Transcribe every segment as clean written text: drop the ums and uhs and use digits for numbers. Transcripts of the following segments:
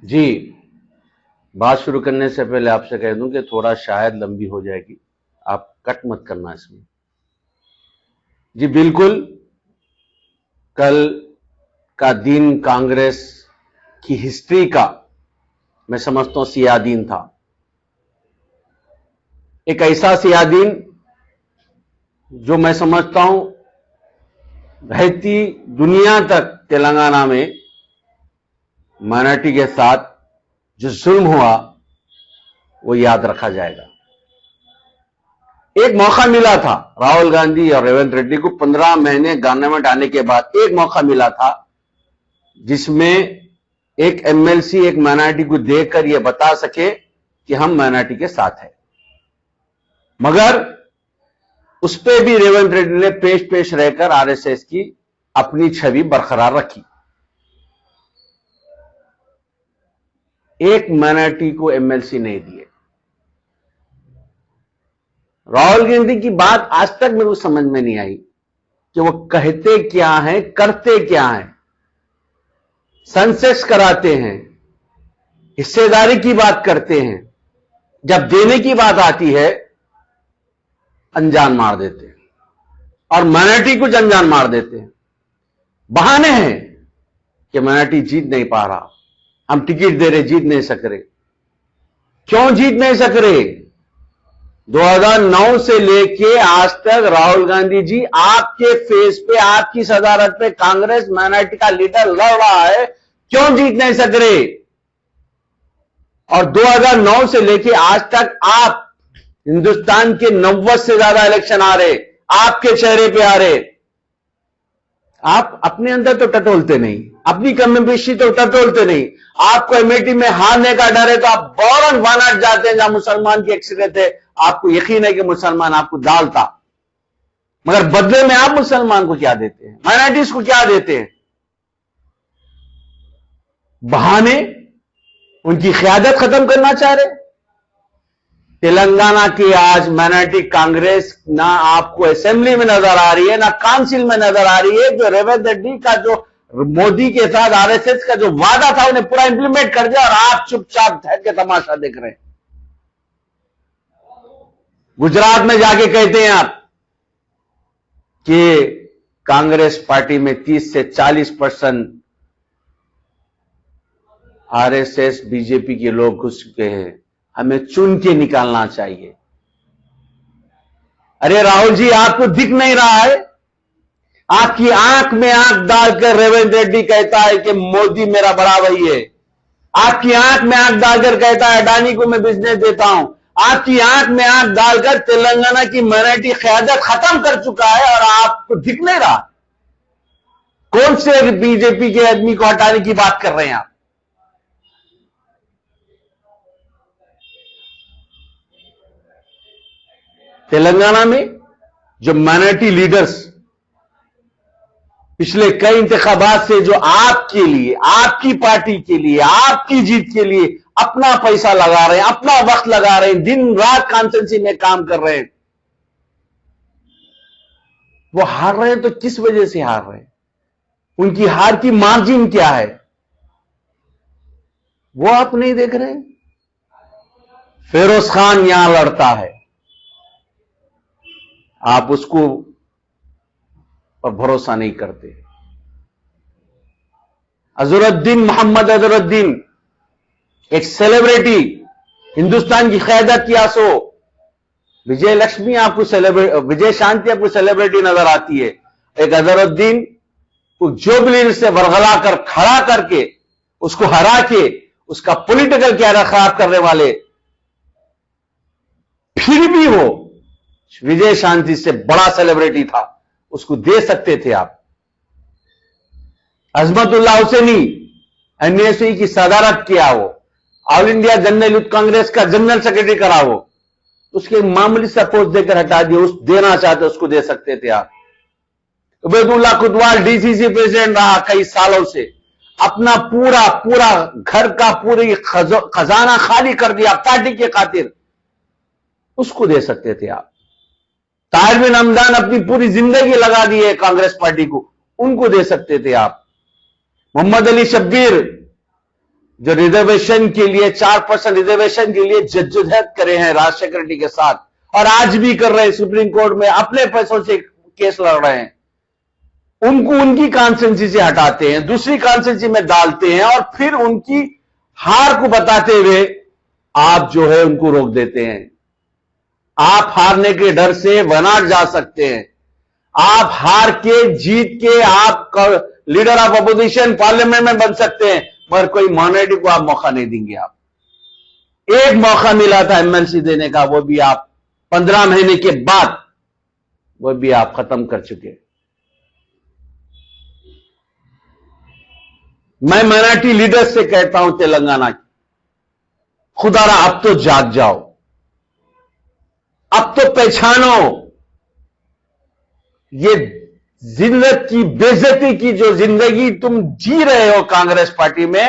जी, बात शुरू करने से पहले आपसे कह दूं कि थोड़ा शायद लंबी हो जाएगी, आप कट मत करना इसमें। जी बिल्कुल, कल का दिन कांग्रेस की हिस्ट्री का मैं समझता हूं सियाह दिन था। एक ऐसा सियाह दिन जो मैं समझता हूं रहती दुनिया तक तेलंगाना में माइनॉरिटी के साथ जो जुल्म हुआ वो याद रखा जाएगा। एक मौका मिला था राहुल गांधी और रेवंत रेड्डी को 15 महीने गवर्नमेंट आने के बाद एक मौका मिला था जिसमें एक एमएलसी एक माइनॉरिटी को देखकर यह बता सके कि हम माइनॉरिटी के साथ हैं। मगर उस पे भी रेवंत रेड्डी ने पेश रहकर आरएसएस की अपनी छवि बरकरार रखी। एक माइनॉरिटी को एमएलसी नहीं दिए। राहुल गांधी की बात आज तक मेरे को समझ में नहीं आई कि वो कहते क्या हैं, करते क्या हैं। सेंसेस कराते हैं, हिस्सेदारी की बात करते हैं, जब देने की बात आती है अनजान मार देते हैं और माइनॉरिटी को अनजान मार देते हैं। बहाने हैं कि माइनॉरिटी जीत नहीं पा रहा, हम टिकट दे रहे, जीत नहीं सक रहे। क्यों जीत नहीं सक रहे? 2009 से लेके आज तक राहुल गांधी जी आपके फेस पे, आपकी सदारत पे कांग्रेस माइनॉरिटी का लीडर लड़ रहा है, क्यों जीत नहीं सक रहे? और 2009 से लेके आज तक आप हिंदुस्तान के 90 से ज्यादा इलेक्शन आ रहे, आपके चेहरे पे आ रहे, आप अपने अंदर तो टटोलते नहीं, अपनी कम्युनिटी तो टटोलते नहीं। आपको अमेठी में हारने का डर है तो आप बौरन वानाट जाते हैं जहां मुसलमान की अक्सरियत है। आपको यकीन है कि मुसलमान आपको डालता, मगर बदले में आप मुसलमान को क्या देते हैं, माइनॉरिटीज को क्या देते हैं? बहाने, उनकी क़यादत खत्म करना चाह रहे। तेलंगाना की आज माइनॉरिटी कांग्रेस ना आपको असेंबली में नजर आ रही है, ना काउंसिल में नजर आ रही है। जो रेवंत रेड्डी का जो मोदी के साथ आरएसएस का जो वादा था उन्हें पूरा इंप्लीमेंट कर दिया और आप चुपचाप ठहर के तमाशा देख रहे हैं। गुजरात में जाके कहते हैं आप कि कांग्रेस पार्टी में 30 से 40% आरएसएस बीजेपी के लोग घुस चुके हैं, हमें चुन के निकालना चाहिए। अरे राहुल जी, आपको दिख नहीं रहा है? आपकी आंख में आंख डालकर रेवंत रेड्डी कहता है कि मोदी मेरा बड़ा भाई है। आपकी आंख में आंख डालकर कहता है अडानी को मैं बिजनेस देता हूं। आपकी आंख में आंख डालकर तेलंगाना की माइनॉरिटी क़यादत खत्म कर चुका है और आपको दिख नहीं रहा। कौन से बीजेपी के आदमी को हटाने की बात कर रहे हैं आप? तेलंगाना में जो माइनॉरिटी लीडर्स पिछले कई इंतखाबात से जो आपके लिए, आपकी पार्टी के लिए, आपकी जीत के लिए अपना पैसा लगा रहे हैं, अपना वक्त लगा रहे हैं, दिन रात कॉन्स्टिट्यूंसी में काम कर रहे हैं, वो हार रहे हैं तो किस वजह से हार रहे हैं? उनकी हार की मार्जिन क्या है वो आप नहीं देख रहे? फिरोज खान यहां लड़ता है, आप उसको पर भरोसा नहीं करते। अजहरुद्दीन, मोहम्मद अजहरुद्दीन एक सेलिब्रिटी, हिंदुस्तान की क़यादत की आंसू। विजय लक्ष्मी आपको विजय शांति आपको सेलिब्रिटी नजर आती है। एक अजहरुद्दीन को जुबली से बरगला कर खड़ा करके उसको हरा के उसका पॉलिटिकल कैरियर खराब करने वाले, फिर भी वो विजय शांति से बड़ा सेलिब्रिटी था, उसको दे सकते थे आप। अजमतुल्लाह हुसैनी एनएसयू की सदारत किया, वो all India general youth Congress का जनरल सेक्रेटरी करा, वो उसके मामूली सा पोस्ट देकर हटा दिया। उस देना चाहते उसको दे सकते थे आप। उबैदुल्लाह कुतवाल डीसीसी प्रेसिडेंट रहा कई सालों से, अपना पूरा पूरा घर का पूरी खजाना खाली कर दिया पार्टी के खातिर, उसको दे सकते थे आप। ताहिर बिन हमदान अपनी पूरी जिंदगी लगा दी है कांग्रेस पार्टी को, उनको दे सकते थे आप। मोहम्मद अली शब्बीर जो रिजर्वेशन के लिए 4% रिजर्वेशन के लिए जद्दोजहद करे हैं राज शेखर रेड्डी के साथ, और आज भी कर रहे हैं, सुप्रीम कोर्ट में अपने पैसों से केस लड़ रहे हैं, उनको उनकी कॉन्स्टिट्यूंसी से हटाते हैं, दूसरी कॉन्स्टिट्यूंसी में डालते हैं, और फिर उनकी हार को बताते हुए आप जो है उनको रोक देते हैं। आप हारने के डर से वनाट जा सकते हैं, आप हार के जीत के आप लीडर ऑफ अपोजिशन पार्लियामेंट में बन सकते हैं, मगर कोई माइनॉरिटी को आप मौका नहीं देंगे। आप एक मौका मिला था एमएलसी देने का, वो भी आप 15 महीने के बाद वो भी आप खत्म कर चुके। मैं माइनॉरिटी लीडर्स से कहता हूं तेलंगाना की, खुदारा अब तो जाग जाओ, अब तो पहचानो ये जिंदगी की बेइज्जती की जो जिंदगी तुम जी रहे हो कांग्रेस पार्टी में,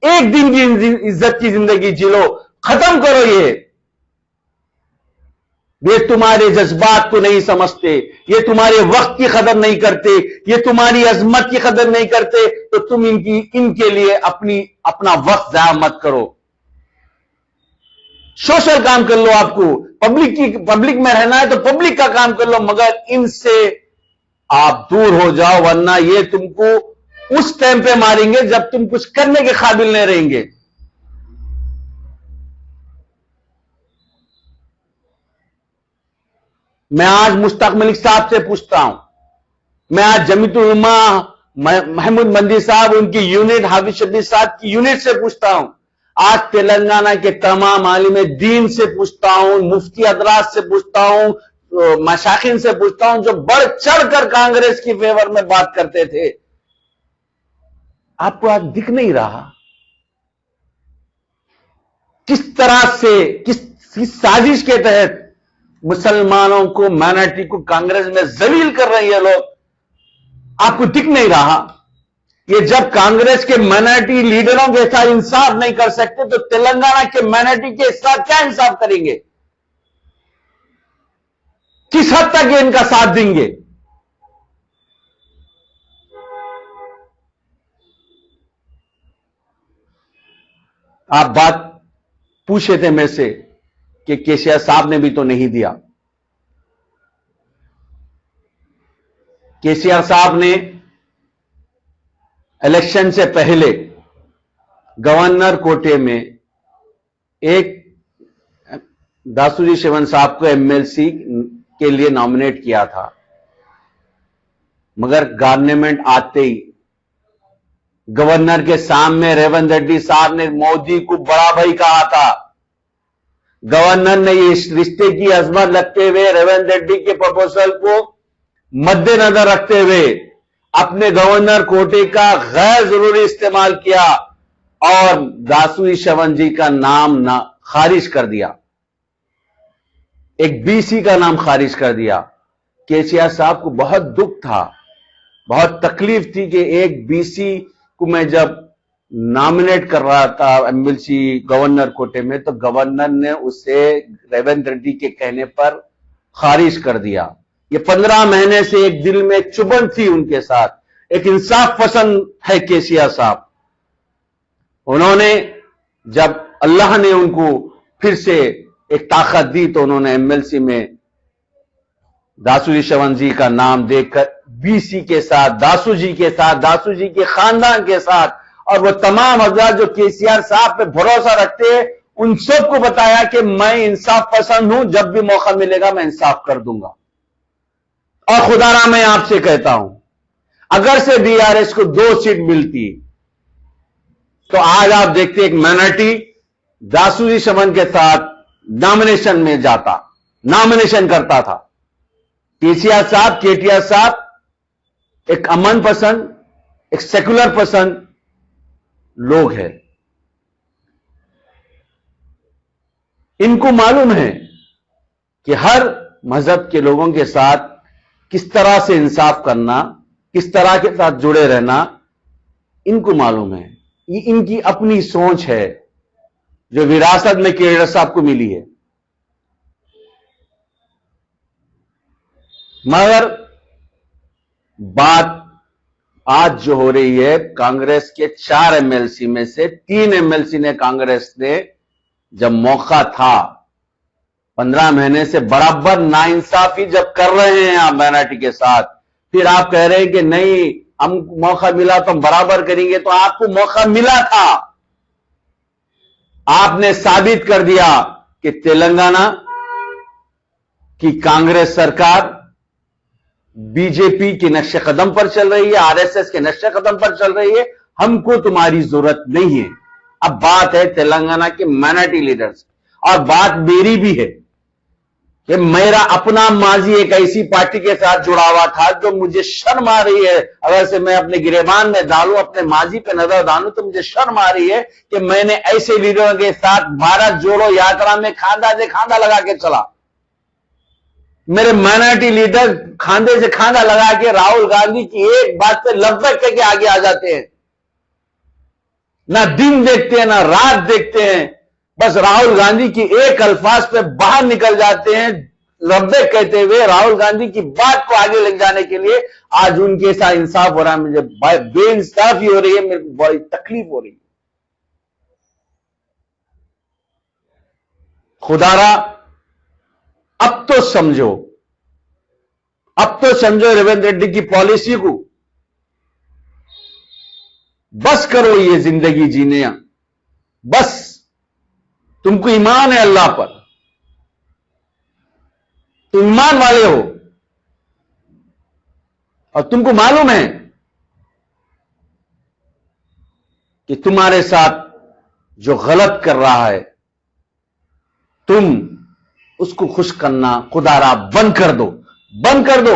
एक दिन की इज्जत की जिंदगी जी लो, खत्म करो। ये तुम्हारे जज्बात को नहीं समझते, ये तुम्हारे वक्त की कदर नहीं करते, ये तुम्हारी अजमत की कदर नहीं करते, तो तुम इनके लिए अपना वक्त जाया मत करो। सोशल काम कर लो, आपको पब्लिक में रहना है तो पब्लिक का काम कर लो, मगर इनसे आप दूर हो जाओ, वरना ये तुमको उस टाइम पे मारेंगे जब तुम कुछ करने के काबिल नहीं रहेंगे। मैं आज मुश्ताक मलिक साहब से पूछता हूं, मैं आज जमीयतुल उलमा महमूद मंदी साहब, उनकी यूनिट, हाफिज शब्बीर साहब की यूनिट से पूछता हूं, आज तेलंगाना के तमाम आलिम दीन से पूछता हूं, मुफ्ती हजरात से पूछता हूं, मशाखिन से पूछता हूं, जो बढ़ चढ़कर कांग्रेस की फेवर में बात करते थे, आपको आज दिख नहीं रहा किस तरह से, किस साजिश के तहत मुसलमानों को, माइनॉरिटी को कांग्रेस में जलील कर रहे हैं लोग। आपको दिख नहीं रहा? ये जब कांग्रेस के माइनॉरिटी लीडरों के साथ इंसाफ नहीं कर सकते, तो तेलंगाना के माइनॉरिटी के साथ क्या इंसाफ करेंगे? किस हद तक ये इनका साथ देंगे? आप बात पूछे थे मेरे से कि केसीआर साहब ने भी तो नहीं दिया। केसीआर साहब ने इलेक्शन से पहले गवर्नर कोटे में एक दासूजी शेवन साहब को एमएलसी के लिए नॉमिनेट किया था, मगर गवर्नमेंट आते ही गवर्नर के सामने रेवंत रेड्डी साहब ने मोदी को बड़ा भाई कहा था। गवर्नर ने इस रिश्ते की अजमत रखते हुए, रेवंत रेड्डी के प्रपोजल को मद्देनजर रखते हुए, अपने गवर्नर कोटे का गैर जरूरी इस्तेमाल किया और दासूजी शेवन जी का नाम खारिज कर दिया, एक बीसी का नाम खारिज कर दिया। केसीआर साहब को बहुत दुख था, बहुत तकलीफ थी कि एक बीसी को मैं जब नॉमिनेट कर रहा था एमएलसी गवर्नर कोटे में, तो गवर्नर ने उसे रेवंत रेड्डी के कहने पर खारिज कर दिया। ये 15 महीने से एक दिल में चुभन थी उनके साथ। एक इंसाफ पसंद है केसीआर साहब। उन्होंने, जब अल्लाह ने उनको फिर से एक ताकत दी, तो उन्होंने एमएलसी में दासूजी शेवन जी का नाम देकर बीसी के साथ, दासू जी के साथ, दासू जी के खानदान के साथ, और वो तमाम हजरात जो केसीआर साहब पे भरोसा रखते हैं, उन सबको बताया कि मैं इंसाफ पसंद हूं, जब भी मौका मिलेगा मैं इंसाफ कर दूंगा। और खुदारा मैं आपसे कहता हूं, अगर से बीआरएस को 2 सीट मिलती तो आज आप देखते एक माइनॉरिटी दासूजी शेवन के साथ नॉमिनेशन में जाता, नॉमिनेशन करता था। केसीआर साहब, केटीआर साहब एक अमन पसंद, एक सेकुलर पसंद लोग हैं। इनको मालूम है कि हर मजहब के लोगों के साथ किस तरह से इंसाफ करना, किस तरह के साथ जुड़े रहना, इनको मालूम है। ये इनकी अपनी सोच है जो विरासत में केडर साहब को मिली है। मगर बात आज जो हो रही है, कांग्रेस के 4 एमएलसी में से 3 एमएलसी ने, कांग्रेस ने जब मौका था 15 महीने से बराबर नाइंसाफी जब कर रहे हैं आप माइनॉरिटी के साथ, फिर आप कह रहे हैं कि नहीं हम मौका मिला तो हम बराबर करेंगे। तो आपको मौका मिला था, आपने साबित कर दिया कि तेलंगाना की कांग्रेस सरकार बीजेपी के नक्शे कदम पर चल रही है, आरएसएस के नक्शे कदम पर चल रही है, हमको तुम्हारी जरूरत नहीं है। अब बात है तेलंगाना के माइनॉरिटी लीडर्स, और बात मेरी भी है कि मेरा अपना माजी एक ऐसी पार्टी के साथ जुड़ा हुआ था जो मुझे शर्म आ रही है, अगर से मैं अपने गिरेबान में डालूं, अपने माजी पे नजर डालूं, तो मुझे शर्म आ रही है कि मैंने ऐसे लीडरों के साथ भारत जोड़ो यात्रा में खांधा से खांधा लगा के चला। मेरे माइनॉरिटी लीडर खांधे से खांधा लगा के राहुल गांधी की एक बात पे लब्बैक करके आगे आ जाते हैं, ना दिन देखते हैं ना रात देखते हैं, बस राहुल गांधी की एक अल्फाज पे बाहर निकल जाते हैं लब्बैक कहते हुए। राहुल गांधी की बात को आगे ले जाने के लिए आज उनके साथ इंसाफ हो रहा है, मुझे बेइंसाफी हो रही है, मेरे को बड़ी तकलीफ हो रही है। खुदारा अब तो समझो, अब तो समझो रेवंत रेड्डी की पॉलिसी को, बस करो ये जिंदगी जीने, बस तुमको ईमान है अल्लाह पर, तुम ईमान वाले हो, और तुमको मालूम है कि तुम्हारे साथ जो गलत कर रहा है तुम उसको खुश करना खुदारा बंद कर दो, बंद कर दो।